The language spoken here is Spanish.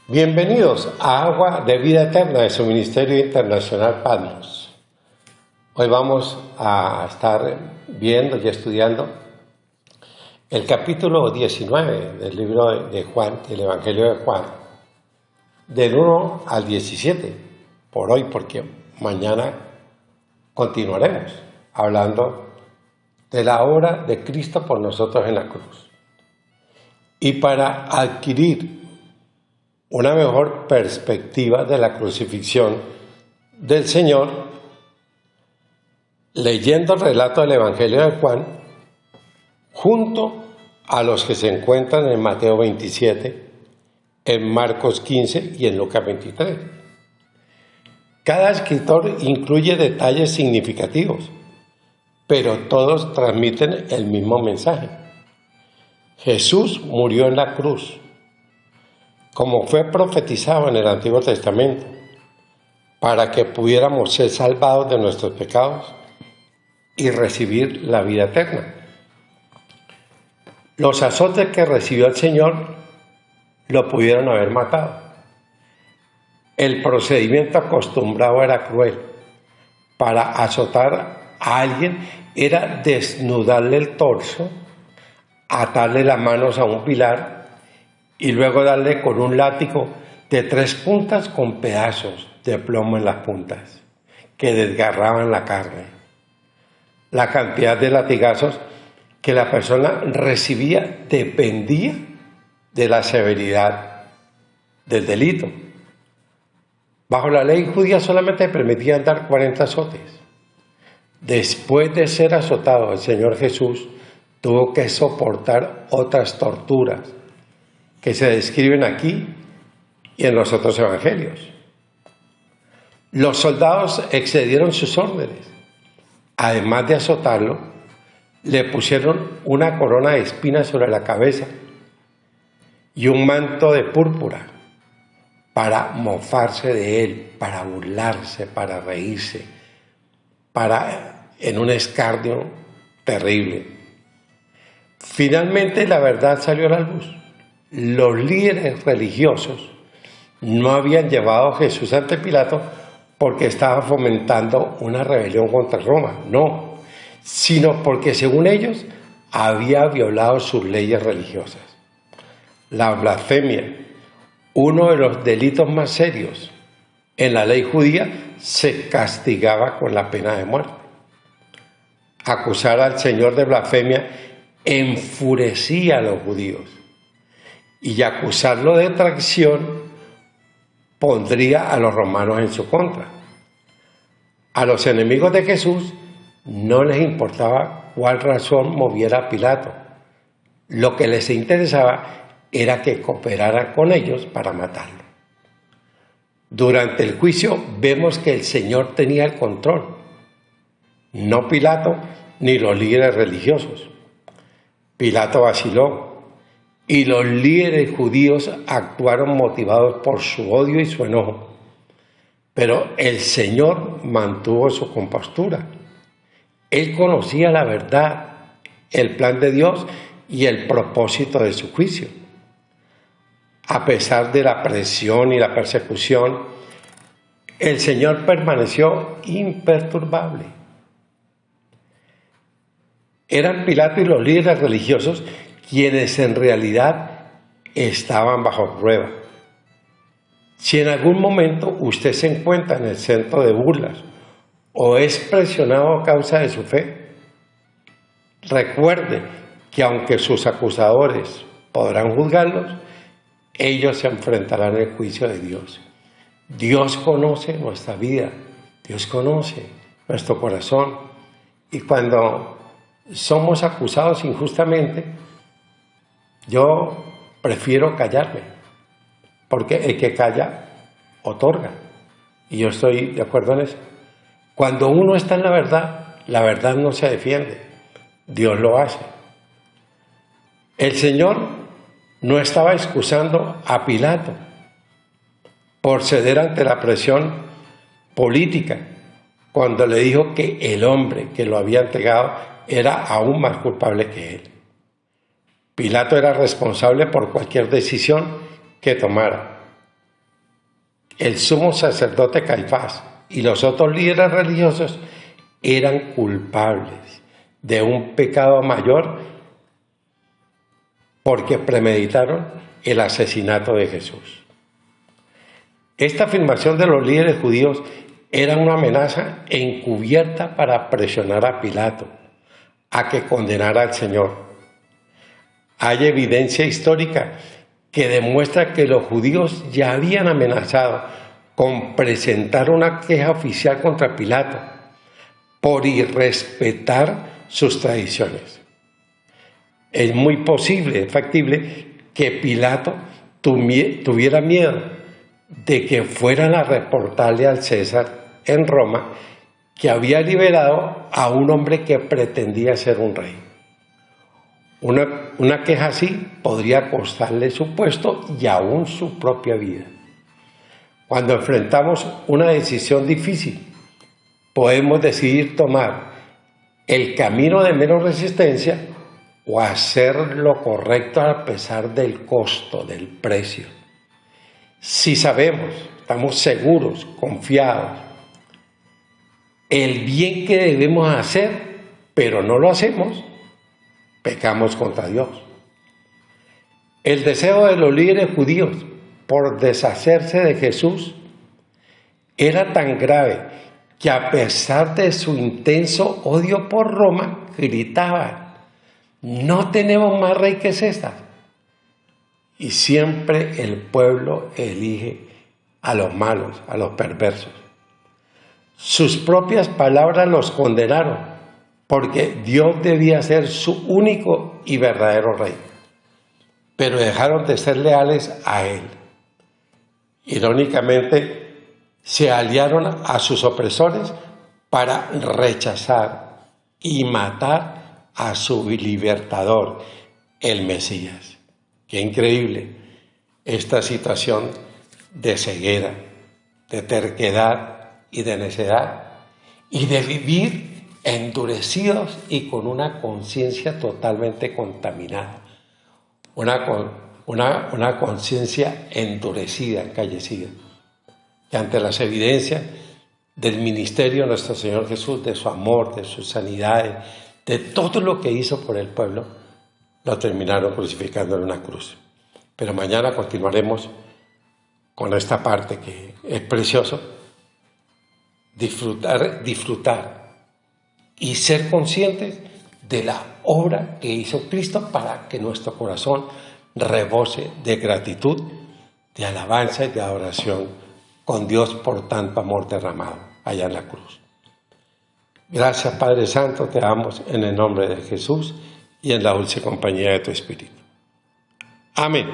Bienvenidos a Agua de Vida Eterna de su Ministerio Internacional Patmos. Hoy vamos a estar viendo y estudiando el capítulo 19 del libro de Juan, del Evangelio de Juan, del 1 al 17, por hoy, porque mañana continuaremos hablando de la obra de Cristo por nosotros en la cruz. Y para adquirir una mejor perspectiva de la crucifixión del Señor, leyendo el relato del Evangelio de Juan, junto a los que se encuentran en Mateo 27, en Marcos 15 y en Lucas 23. Cada escritor incluye detalles significativos, pero todos transmiten el mismo mensaje. Jesús murió en la cruz, como fue profetizado en el Antiguo Testamento, para que pudiéramos ser salvados de nuestros pecados y recibir la vida eterna. Los azotes que recibió el Señor lo pudieron haber matado. El procedimiento acostumbrado era cruel. Para azotar a alguien era desnudarle el torso, atarle las manos a un pilar y luego darle con un látigo de 3 puntas con pedazos de plomo en las puntas que desgarraban la carne. La cantidad de latigazos que la persona recibía dependía de la severidad del delito. Bajo la ley judía solamente permitían dar 40 azotes. Después de ser azotado, el Señor Jesús tuvo que soportar otras torturas que se describen aquí y en los otros evangelios. Los soldados excedieron sus órdenes. Además de azotarlo, le pusieron una corona de espinas sobre la cabeza y un manto de púrpura para mofarse de él, para burlarse, para reírse, en un escarnio terrible. Finalmente la verdad salió a la luz. Los líderes religiosos no habían llevado a Jesús ante Pilato porque estaba fomentando una rebelión contra Roma, no, sino porque según ellos había violado sus leyes religiosas. La blasfemia, uno de los delitos más serios en la ley judía, se castigaba con la pena de muerte. Acusar al Señor de blasfemia enfurecía a los judíos, y acusarlo de traición pondría a los romanos en su contra. A los enemigos de Jesús no les importaba cuál razón moviera a Pilato. Lo que les interesaba era que cooperaran con ellos para matarlo. Durante el juicio vemos que el Señor tenía el control, no Pilato ni los líderes religiosos. Pilato vaciló, y los líderes judíos actuaron motivados por su odio y su enojo. Pero el Señor mantuvo su compostura. Él conocía la verdad, el plan de Dios y el propósito de su juicio. A pesar de la presión y la persecución, el Señor permaneció imperturbable. Eran Pilato y los líderes religiosos quienes en realidad estaban bajo prueba. Si en algún momento usted se encuentra en el centro de burlas o es presionado a causa de su fe, recuerde que aunque sus acusadores podrán juzgarlos, ellos se enfrentarán al juicio de Dios. Dios conoce nuestra vida, Dios conoce nuestro corazón, y cuando somos acusados injustamente, yo prefiero callarme, porque el que calla otorga, y yo estoy de acuerdo en eso. Cuando uno está en la verdad no se defiende, Dios lo hace. El Señor no estaba excusando a Pilato por ceder ante la presión política cuando le dijo que el hombre que lo había entregado era aún más culpable que él. Pilato era responsable por cualquier decisión que tomara. el sumo sacerdote Caifás y los otros líderes religiosos eran culpables de un pecado mayor porque premeditaron el asesinato de Jesús. Esta afirmación de los líderes judíos era una amenaza encubierta para presionar a Pilato a que condenara al Señor. Hay evidencia histórica que demuestra que los judíos ya habían amenazado con presentar una queja oficial contra Pilato por irrespetar sus tradiciones. Es muy posible, es factible, que Pilato tuviera miedo de que fueran a reportarle al César en Roma que había liberado a un hombre que pretendía ser un rey. Una queja así podría costarle su puesto y aún su propia vida. Cuando enfrentamos una decisión difícil, podemos decidir tomar el camino de menos resistencia o hacer lo correcto a pesar del costo, del precio. Si sabemos, estamos seguros, confiados, el bien que debemos hacer, pero no lo hacemos, pecamos contra Dios. El deseo de los líderes judíos por deshacerse de Jesús era tan grave que a pesar de su intenso odio por Roma, gritaban: no tenemos más rey que César. Y siempre el pueblo elige a los malos, a los perversos. Sus propias palabras los condenaron, porque Dios debía ser su único y verdadero rey. Pero dejaron de ser leales a Él. Irónicamente, se aliaron a sus opresores para rechazar y matar a su libertador, el Mesías. Qué increíble esta situación de ceguera, de terquedad y de necedad, y de vivir endurecidos y con una conciencia totalmente contaminada, una conciencia endurecida, encallecida, que ante las evidencias del ministerio de nuestro Señor Jesús, de su amor, de sus sanidades, de todo lo que hizo por el pueblo, lo terminaron crucificando en una cruz. Pero mañana continuaremos con esta parte que es precioso. Disfrutar y ser conscientes de la obra que hizo Cristo para que nuestro corazón rebose de gratitud, de alabanza y de adoración con Dios por tanto amor derramado allá en la cruz. Gracias, Padre Santo, te damos en el nombre de Jesús y en la dulce compañía de tu Espíritu. Amén.